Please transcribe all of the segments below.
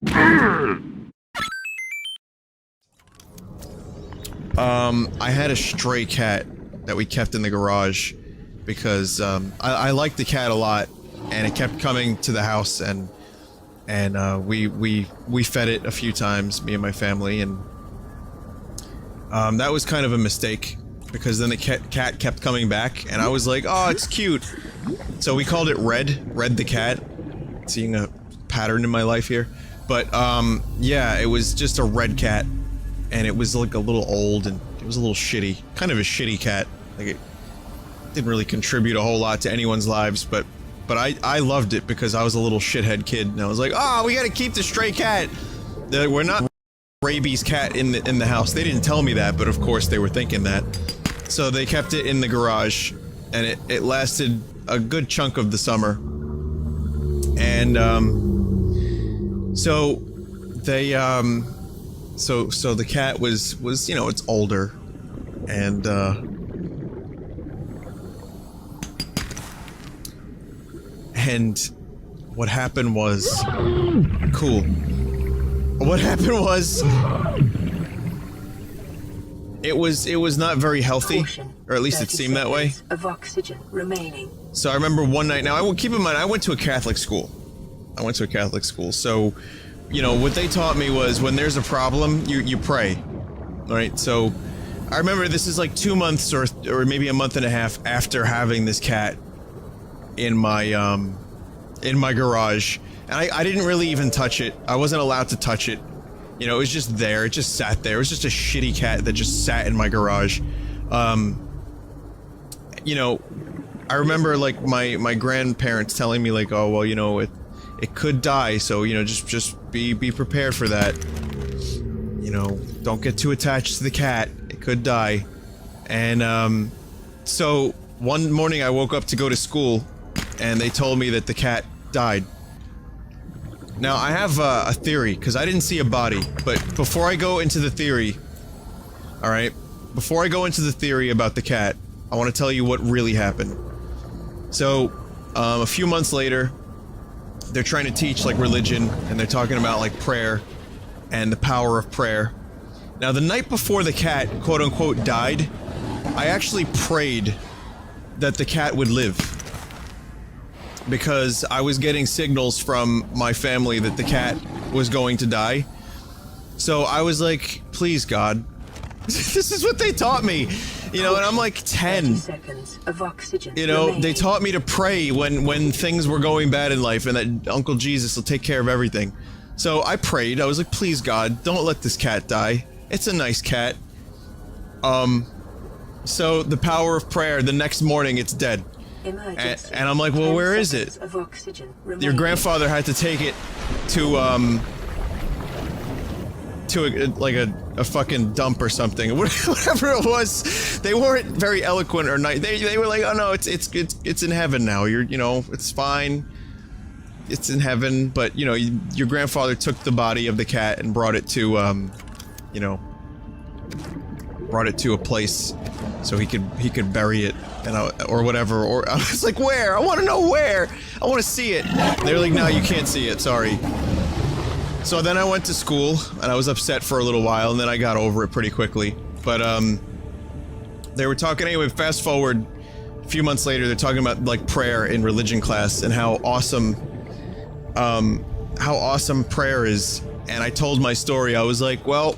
I had a stray cat that we kept in the garage because, I liked the cat a lot, and it kept coming to the house, and we fed it a few times, me and my family, and, that was kind of a mistake, because then the cat kept coming back, and I was like, oh, it's cute. So we called it Red the cat. Seeing a pattern in my life here. But, yeah, it was just a red cat, and it was like a little old, and it was a little shitty. Kind of a shitty cat. Like, it didn't really contribute a whole lot to anyone's lives, but I loved it because I was a little shithead kid, and I was like, oh, we gotta keep the stray cat! We're not rabies cat in the house. They didn't tell me that, but of course they were thinking that. So they kept it in the garage, and it lasted a good chunk of the summer. And, so they, so the cat was, you know, it's older, and, what happened was, cool. What happened was, it was not very healthy, or at least it seemed that way. Of oxygen remaining. So I remember one night, now I will keep in mind, I went to a Catholic school. So, you know, what they taught me was when there's a problem, you pray. Right? So, I remember this is like 2 months or maybe a month and a half after having this cat in my garage. And I didn't really even touch it. I wasn't allowed to touch it. You know, it was just there. It just sat there. It was just a shitty cat that just sat in my garage. You know, I remember, like, my grandparents telling me, like, oh, well, you know, it could die, so, you know, just be prepared for that. You know, don't get too attached to the cat. It could die. And, so, one morning I woke up to go to school, and they told me that the cat died. Now, I have a theory, because I didn't see a body, but before I go into the theory, alright, before I go into the theory about the cat, I want to tell you what really happened. So, a few months later, they're trying to teach, like, religion, and they're talking about, like, prayer, and the power of prayer. Now, the night before the cat, quote-unquote, died, I actually prayed that the cat would live. Because I was getting signals from my family that the cat was going to die. So I was like, please God, this is what they taught me, you know, and I'm like 10. Seconds of oxygen you know, remaining. They taught me to pray when things were going bad in life, and that Uncle Jesus will take care of everything. So I prayed, I was like, please God, don't let this cat die. It's a nice cat. So the power of prayer, the next morning it's dead. And I'm like, well, where is it? Your grandfather had to take it to a fucking dump or something. Whatever it was. They weren't very eloquent or nice. They were like, oh no, it's in heaven now. You know, it's fine. It's in heaven. But, you know, your grandfather took the body of the cat and brought it to, you know, brought it to a place so he could bury it, and or whatever. Or I was like, where? I want to know where. I want to see it. They're like, no, you can't see it. Sorry. So then I went to school, and I was upset for a little while, and then I got over it pretty quickly. But they were talking anyway. Fast forward a few months later, they're talking about, like, prayer in religion class and how awesome prayer is. And I told my story. I was like, well,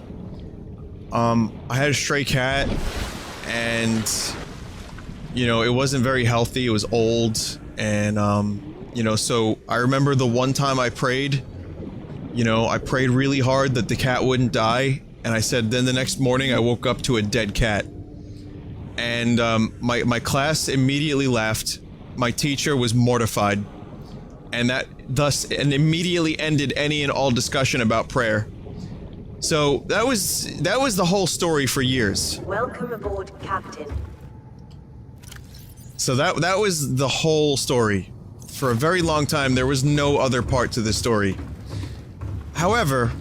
I had a stray cat, and, you know, it wasn't very healthy, it was old, and, you know, so I remember the one time I prayed, you know, I prayed really hard that the cat wouldn't die, and I said, then the next morning I woke up to a dead cat. And, my class immediately laughed, my teacher was mortified, and that thus immediately ended any and all discussion about prayer. So, that was the whole story for years. Welcome aboard, Captain. So that was the whole story. For a very long time, there was no other part to this story. However,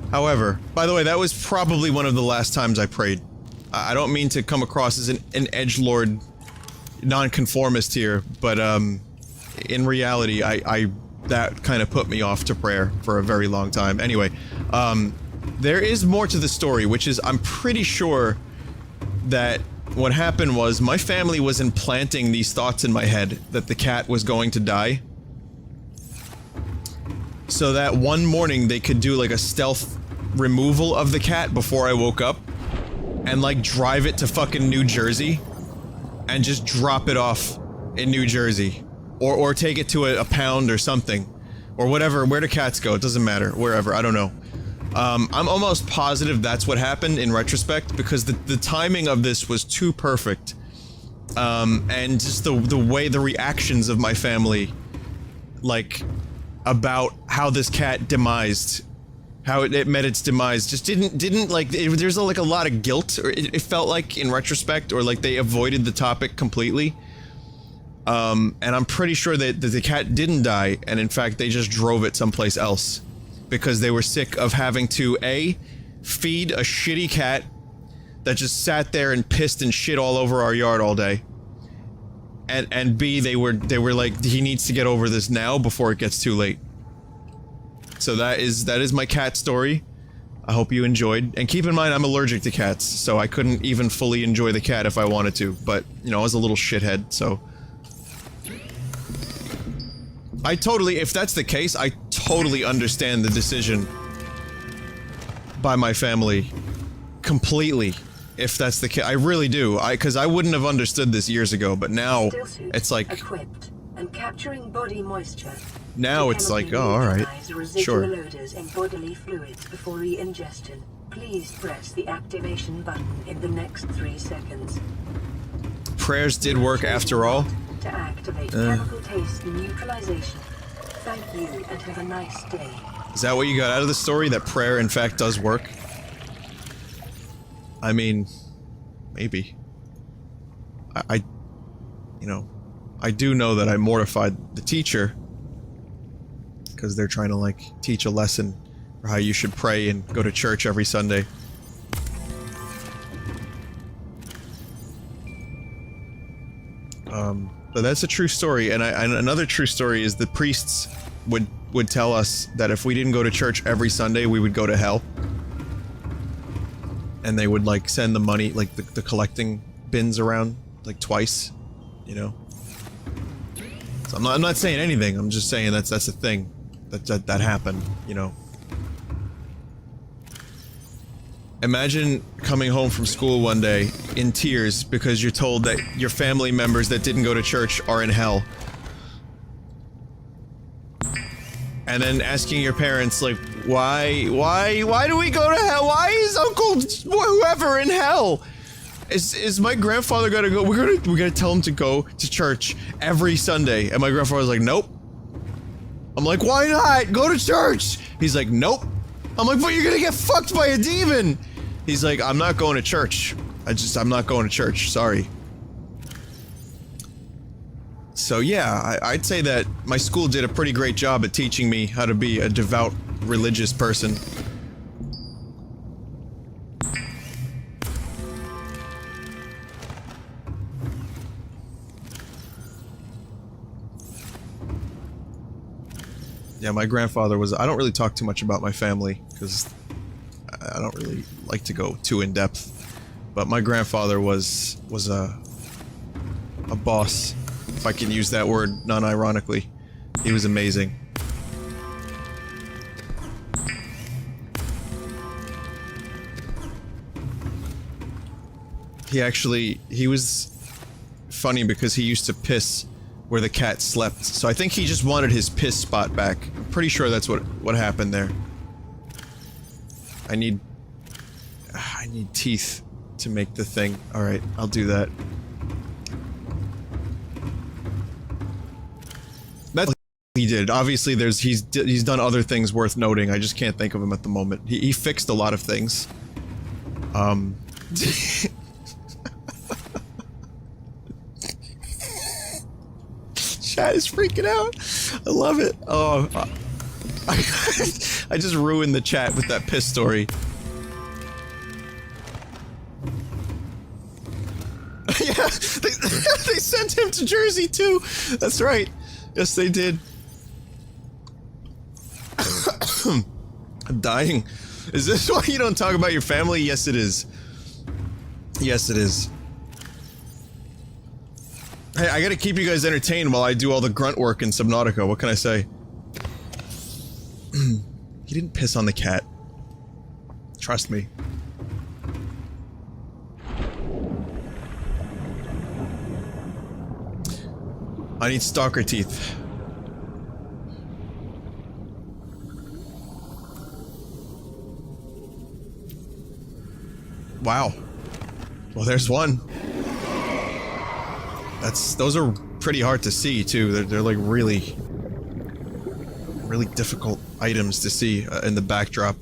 by the way, that was probably one of the last times I prayed. I don't mean to come across as an edgelord nonconformist here, but, in reality, that kind of put me off to prayer for a very long time. Anyway, there is more to the story, which is I'm pretty sure that what happened was my family was implanting these thoughts in my head that the cat was going to die. So that one morning they could do like a stealth removal of the cat before I woke up and like drive it to fucking New Jersey and just drop it off in New Jersey. Or take it to a pound or something. Or whatever, where do cats go? It doesn't matter. Wherever, I don't know. I'm almost positive that's what happened in retrospect, because the timing of this was too perfect. And just the way the reactions of my family, like, about how this cat demised, how it met its demise, just didn't like, there's like a lot of guilt, or it felt like in retrospect, or like they avoided the topic completely. And I'm pretty sure that the cat didn't die, and in fact they just drove it someplace else. Because they were sick of having to, A, feed a shitty cat that just sat there and pissed and shit all over our yard all day. And B, they were like, he needs to get over this now before it gets too late. So that is my cat story. I hope you enjoyed. And keep in mind, I'm allergic to cats, so I couldn't even fully enjoy the cat if I wanted to. But, you know, I was a little shithead, so... if that's the case, I totally understand the decision by my family completely, if that's the case. I really do, because I wouldn't have understood this years ago, but now it's like... equipped and capturing body moisture. Now it's like, oh, alright, sure. Odors in bodily fluids before re-ingestion. Please press the activation button in the next 3 seconds. Prayers did work after all. To activate chemical taste neutralization. Thank you and have a nice day. Is that what you got out of the story? That prayer in fact does work? I mean, maybe. You know, I do know that I mortified the teacher because they're trying to like teach a lesson for how you should pray and go to church every Sunday. But that's a true story, and another true story is the priests would tell us that if we didn't go to church every Sunday, we would go to hell. And they would like send the money, like the collecting bins around, like twice, you know? So I'm not saying anything, I'm just saying that's a thing that happened, you know? Imagine coming home from school one day in tears because you're told that your family members that didn't go to church are in hell. And then asking your parents, like, why do we go to hell? Why is Uncle whoever in hell? Is my grandfather gonna go? We're gonna tell him to go to church every Sunday. And my grandfather's like, nope. I'm like, why not? Go to church! He's like, nope. I'm like, but you're gonna get fucked by a demon! He's like, I'm not going to church. I'm not going to church, sorry. So yeah, I'd say that my school did a pretty great job at teaching me how to be a devout, religious person. Yeah, my grandfather was... I don't really talk too much about my family, because I don't really like to go too in-depth. But my grandfather was a boss, if I can use that word non-ironically. He was amazing. He was funny because he used to piss where the cat slept, so I think he just wanted his piss spot back. I'm pretty sure that's what happened there. I need teeth to make the thing. Alright, I'll do that. That's what he did. Obviously he's done other things worth noting, I just can't think of him at the moment. He fixed a lot of things. Chat is freaking out. I love it. Oh, I just ruined the chat with that piss story. Yeah, they sent him to Jersey too. That's right. Yes, they did. I'm dying. Is this why you don't talk about your family? Yes, it is. Yes, it is. Hey, I gotta keep you guys entertained while I do all the grunt work in Subnautica. What can I say? He didn't piss on the cat. Trust me. I need stalker teeth. Wow. Well, there's one. Those are pretty hard to see, too. They're like really difficult items to see in the backdrop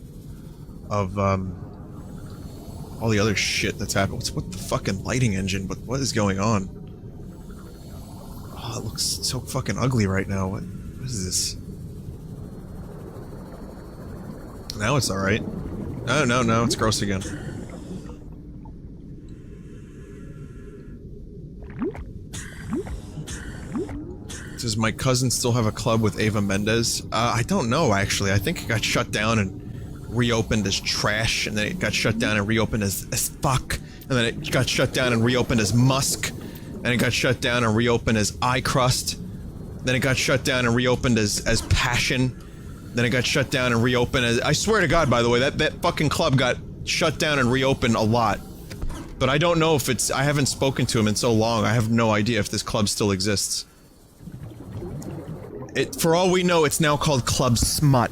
of, all the other shit that's happened. What the fucking lighting engine? What is going on? Oh, it looks so fucking ugly right now. What is this? Now it's alright. No, it's gross again. Does my cousin still have a club with Ava Mendez? I don't know, actually. I think it got shut down and reopened as trash, and then it got shut down and reopened as fuck, and then it got shut down and reopened as musk, and it got shut down and reopened as eye crust, then it got shut down and reopened as passion, then it got shut down and reopened as— I swear to God, by the way, that fucking club got shut down and reopened a lot. But I don't know if it's— I haven't spoken to him in so long, I have no idea if this club still exists. For all we know, it's now called Club Smut.